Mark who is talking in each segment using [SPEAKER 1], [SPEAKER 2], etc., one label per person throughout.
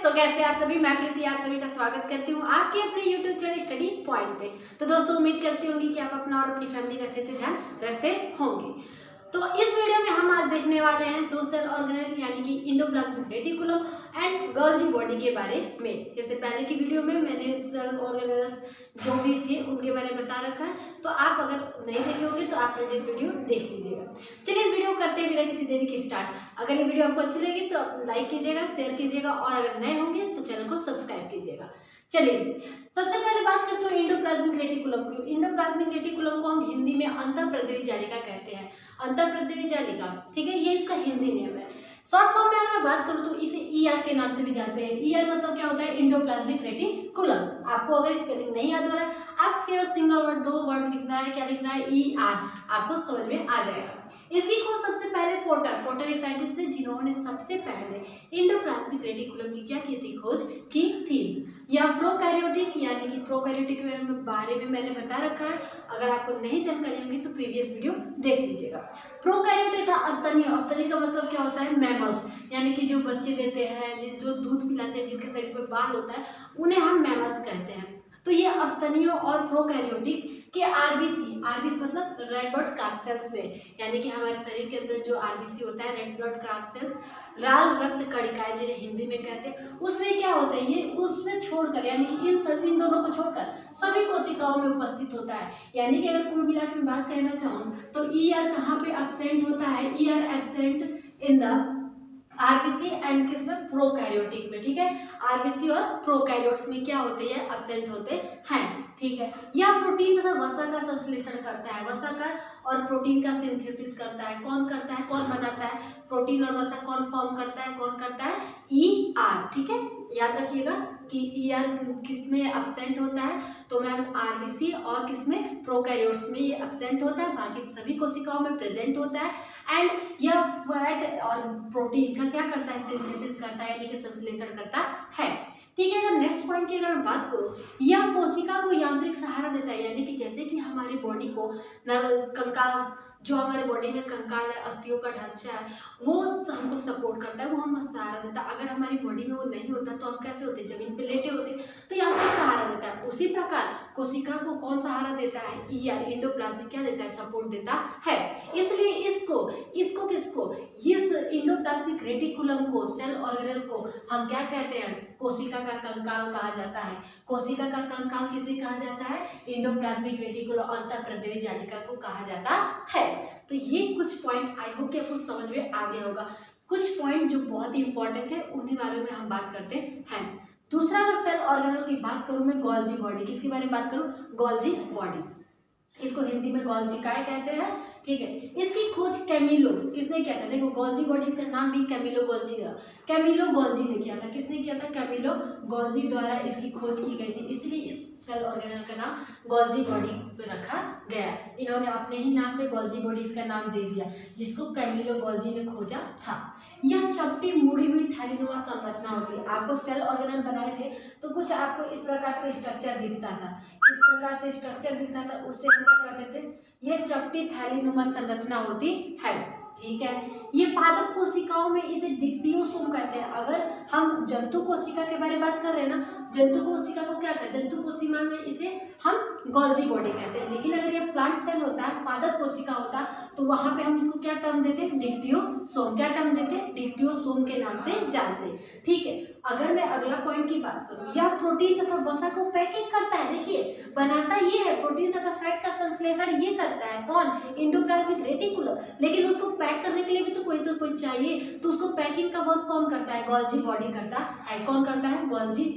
[SPEAKER 1] तो कैसे आप सभी, मैं प्रीति आप सभी का स्वागत करती हूँ आपके अपने YouTube चैनल स्टडी पॉइंट पे। तो दोस्तों उम्मीद करती होंगी कि आप अपना और अपनी फैमिली का अच्छे से ध्यान रखते होंगे। तो इस वीडियो में हम आज देखने वाले हैं दो सेल ऑर्गेनेल यानी कि endoplasmic reticulum and Golgi body के बारे में। जैसे पहले की वीडियो में मैंने सेल ऑर्गेनेल्स जो भी थे उनके बारे में बता रखा है, तो आप अगर नहीं देखे होंगे तो आप प्रीवियस वीडियो देख लीजिएगा। चलिए इस वीडियो को करते हैं बिना किसी देरी के स्टार्ट। अगर ये वीडियो आपको अच्छी लगी तो आप लाइक कीजिएगा, शेयर कीजिएगा और अगर नए होंगे तो चैनल को सब्सक्राइब कीजिएगा। चलिए सबसे पहले बात करते हैं इंडोप्लाज्मिक रेटिकुलम की। इंडोप्लाज्मिक रेटिकुलम को हम हिंदी में अंतःप्रद्रवी जालिका कहते हैं। अंतःप्रद्रवी जालिका, ठीक है, ये इसका हिंदी नेम है। शॉर्ट फॉर्म में अगर मैं बात करूं तो इसे ईआर के नाम से भी जानते हैं। ईआर मतलब क्या होता है? Endoplasmic reticulum. आपको अगर स्पेलिंग नहीं याद हो रहा है, आप केवल सिंगल वर्ड, दो वर्ड लिखना है। क्या लिखना है? ईआर, आपको समझ में आ जाएगा। इसकी खोज सबसे पहले पोर्टर एक साइंटिस्ट थे जिन्होंने सबसे पहले इंडोप्लाज्मिक रेटिकुलम की क्या की थी? खोज की थी। यह प्रोकैरियोटिक यानी कि प्रोकैरियोटिक के बारे में मैंने बता रखा है। अगर आपको नहीं जानकारी होगी तो प्रीवियस वीडियो देख लीजिएगा। प्रोकैरियोटिक था स्तनीय। स्तनीय का मतलब क्या होता है? मैमल्स, यानी कि जो बच्चे देते हैं, जो दूध पिलाते हैं, जिनके शरीर पर बाल होता है, उन्हें हम मैमल्स कहते हैं। तो ये स्तनीय और प्रोकैरियोटिक के आरबीसी मतलब रेड ब्लड कार्ड सेल्स में, यानी कि हमारे शरीर के अंदर जो आरबीसी होता है, रेड ब्लड कार्ड सेल्स, लाल रक्त कणिकाएं जिन्हें हिंदी में कहते हैं, उसमें क्या होता है? ये उसमें छोड़कर, यानी कि इन दोनों को छोड़कर सभी कोशिकाओं में उपस्थित होता है। यानी कि अगर कुल मिला के बात कहना चाहूँ तो ईआर कहाँ पे एब्सेंट होता है? ER absent in the RBC and किसमें? प्रोकैरियोटिक में, ठीक है। आरबीसी और प्रोकैरियोट्स में क्या होते हैं? एब्सेंट होते हैं, ठीक है। यह प्रोटीन तथा वसा का संश्लेषण करता है। वसा का और प्रोटीन का सिंथेसिस करता है। कौन करता है? कौन बनाता है? प्रोटीन और वसा कौन फॉर्म करता है? कौन करता है? ईआर, ठीक है। याद रखिएगा कि ईआर किसमें एब्सेंट होता है? तो मैम आरबीसी और किसमें? प्रोकैरियोट्स में ये एब्सेंट होता है, बाकी सभी कोशिकाओं में प्रेजेंट होता है। एंड यह फैट और प्रोटीन का क्या करता है? सिंथेसिस करता है, यानी कि संश्लेषण करता है, ठीक है। अगर नेक्स्ट पॉइंट की अगर बात करूं, यह कोशिका को यांत्रिक सहारा देता है, यानी कि जैसे कि हमारी बॉडी को कंकाल, जो हमारे बॉडी में कंकाल है, अस्थियों का ढांचा है, वो हमको सपोर्ट करता है, वो हमें सहारा देता है। अगर हमारी बॉडी में वो नहीं होता तो हम कैसे होते? जमीन पे लेटे होते, तो यांत्रिक सहारा देता है। उसी प्रकार कोशिका को कौन सहारा देता है? ईआर, इंडोप्लाज्मिक क्या देता है? सपोर्ट देता है। इसलिए इसको किसको? इस इंडोप्लाज्मिक रेटिकुलम को, सेल ऑर्गेनेल को हम क्या कहते हैं? कोशिका का कंकाल कहा जाता है। कोशिका का कंकाल किसे कहा जाता है? इंडोप्लाज्मिक रेटिकुलम अंतःप्रद्रवी जालिका को कहा जाता है। तो ये कुछ पॉइंट आई होप कि आपको समझ में आ गया होगा। कुछ पॉइंट जो बहुत ही इंपॉर्टेंट है उन्हीं बारे में हम बात करते हैं। दूसरा अगर सेल ऑर्गेनेल की बात करूं मैं, गोल्जी बॉडी। किसके बारे में बात करूं? Golgi body. इसको हिंदी में गोल्जी काय कहते हैं, ठीक है। इसकी खोज कैमिलो किसने किया था? देखो गोल्जी बॉडी, इसका नाम भी कैमिलो गोल्जी है। कैमिलो गोल्जी ने किया था। किसने किया था? कैमिलो गोल्जी द्वारा इसकी खोज की गई थी, इसलिए इस सेल ऑर्गेनेल का नाम गोल्जी बॉडी रखा गया। इन्होंने अपने ही नाम पे गोल्जी बॉडी इसका नाम दे दिया, जिसको कैमिलो गोल्जी ने खोजा था। यह चपटी मुड़ी हुई थैलीनुमा संरचना होती है। आपको सेल ऑर्गेनेल बनाए थे तो कुछ आपको इस प्रकार से स्ट्रक्चर दिखता था, इस प्रकार से स्ट्रक्चर दिखता था, उससे हम क्या कहते थे? ये चपटी थैलीनुमा संरचना होती है, ठीक है। ये पादप कोशिकाओं में इसे डिक्टियोसोम कहते हैं। अगर हम जंतु कोशिका के बारे में बात कर रहे हैं ना, जंतु कोशिका को क्या कहते हैं? जंतु कोशिका में इसे हम गोल्जी बॉडी कहते हैं। लेकिन अगर ये प्लांट सेल होता है, पादप कोशिका होता है, तो वहां पे हम इसको क्या टर्म देते हैं? डिक्टियोसोम। क्या टर्म देते हैं? डिक्टियोसोम के नाम से जानते हैं, ठीक है। अगर मैं अगला पॉइंट की बात करूं, यह प्रोटीन तथा वसा को पैकिंग करता है। देखिए बनाता ये है, प्रोटीन तथा फैट का संश्लेषण ये करता है। कौन? Endoplasmic reticulum. लेकिन उसको पैक करने के लिए भी तो कोई चाहिए, तो उसको पैकिंग का वर्क कौन करता है? गोल्जी बॉडी करता है। कौन करता है? गोल्जी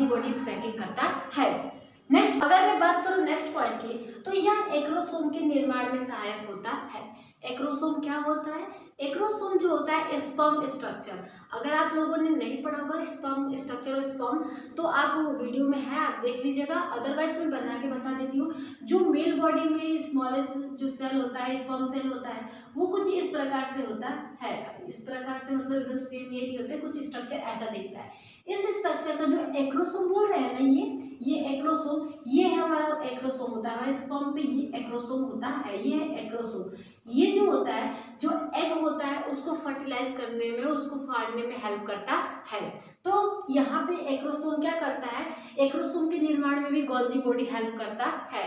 [SPEAKER 1] बॉडी पैकिंग करता है। नेक्स्ट अगर मैं बात करूं नेक्स्ट पॉइंट की, तो यह एक्रोसोम के निर्माण में सहायक होता है। एक्रोसोम क्या होता है? एक्रोसोम जो होता है स्पर्म स्ट्रक्चर। अगर आप लोगों ने नहीं पढ़ा होगा स्पर्म स्ट्रक्चर और स्पर्म, तो आप वीडियो में है, आप देख लीजिएगा। अदरवाइज मैं बना के बता देती हूँ। जो मेल बॉडी में स्मॉलेस्ट जो सेल होता है, स्पर्म सेल होता है, वो कुछ इस प्रकार से होता है। इस प्रकार से मतलब एकदम सेम ये नहीं होता है, कुछ स्ट्रक्चर ऐसा दिखता है। इस स्ट्रक्चर का जो एक्रोसोम बोल रहे हैं ना, ये एक्रोसोम, ये हमारा एक्रोसोम होता है। हमारे स्पर्म पे ये एक्रोसोम होता है, ये है एक्रोसोम। ये जो होता है, जो एग होता है, उसको फर्टिलाइज करने में, उसको फाड़ने में हेल्प करता है। तो यहाँ पे एक्रोसोम क्या करता है, एक्रोसोम के निर्माण में भी गोल्जी बॉडी हेल्प करता है।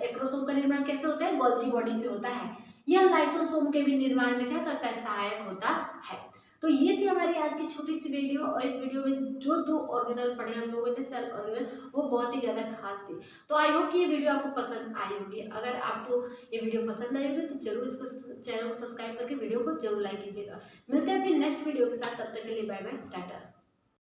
[SPEAKER 1] एक्रोसोम का निर्माण कैसे होता है, गोल्जी बॉडी से होता है। यह लाइसोसोम के भी निर्माण में क्या करता है, सहायक होता है। तो ये थी हमारी आज की छोटी सी वीडियो, और इस वीडियो में जो 2 ऑर्गेनल पढ़े हम लोगों ने, सेल ऑर्गेनल, वो बहुत ही ज़्यादा खास थी। तो आई होप कि ये वीडियो आपको पसंद आई होगी। अगर आपको ये वीडियो पसंद आई होगी तो जरूर इसको, चैनल को सब्सक्राइब करके वीडियो को जरूर लाइक कीजिएगा। मिलते हैं अपनी नेक्स्ट वीडियो के साथ, तब तक के लिए बाय बाय, टाटा।